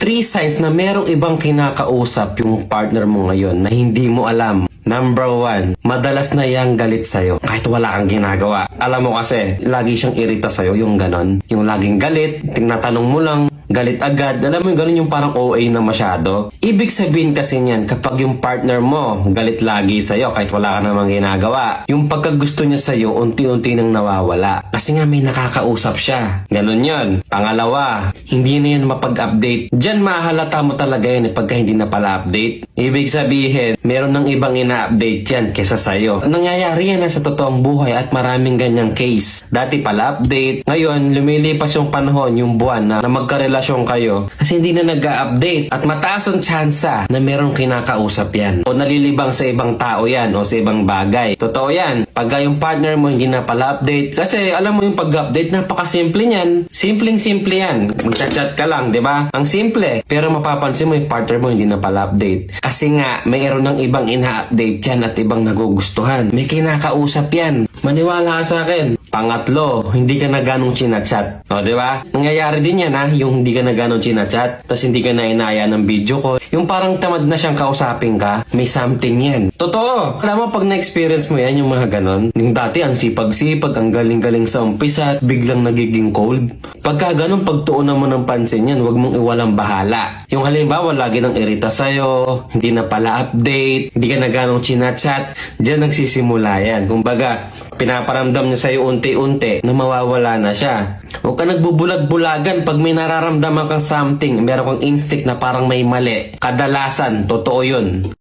3 signs na merong ibang kinakausap yung partner mo ngayon na hindi mo alam. Number 1, madalas na yang galit sa'yo kahit wala kang ginagawa. Alam mo kasi, lagi siyang irita sa'yo yung ganon. Yung laging galit, tinatanong mo lang, galit agad. Alam mo yung ganon yung parang OA na masyado. Ibig sabihin kasi niyan, kapag yung partner mo galit lagi sa'yo kahit wala ka namang ginagawa, yung pagkagusto niya sa'yo, unti-unti nang nawawala. Kasi nga may nakakausap siya. Ganon yun. Pangalawa, hindi na yan mapag-update. Diyan mahalata mo talaga yun pagka hindi na pala update. Ibig sabihin, meron ng ibang ina-update yan kesa sa'yo. Nangyayari yan sa totoong buhay at maraming ganyang case. Dati pala update, ngayon lumilipas yung panahon, yung buwan na magkarelasyon kayo kasi hindi na nag-update at mataas ang tsansa na merong kinakausap yan o nalilibang sa ibang tao yan o sa ibang bagay. Totoo yan. Pag yung partner mo hindi na pala update kasi alam mo yung pag-update napakasimple niyan. Simpleng-simple yan. Magchat-chat ka lang, di ba? Ang simple. Pero mapapansin mo yung partner mo hindi na pala update. Kasi nga, mayroon ng ibang ina-update yan at ibang nagugustuhan. May kinakausap yan. Maniwala ka sa akin. Pangatlo, hindi ka na ganong chinachat. O, di ba? Nangyayari din yan, ha? Yung hindi ka na ganong chinachat, tapos hindi ka na inaya ng video call. Yung parang tamad na siyang kausapin ka, may something yan. Totoo! Alam mo, pag na-experience mo yan, yung mga ganon, yung dati, ang sipag-sipag, ang galing-galing sa umpisa, at biglang nagiging cold. Pagka ganon, pagtuunan mo ng pansin yan, wag mong iwalang bahala. Yung halimbawa, lagi nang irita sa'yo, hindi na pala update, hindi ka na ganong chinachat, dyan nagsisimula yan. Kumbaga, pinaparamdam niya sa'yo unti-unti na mawawala na siya. Huwag ka nagbubulag-bulagan pag may nararamdaman kang something, meron kang instinct na parang may mali. Kadalasan, totoo yun.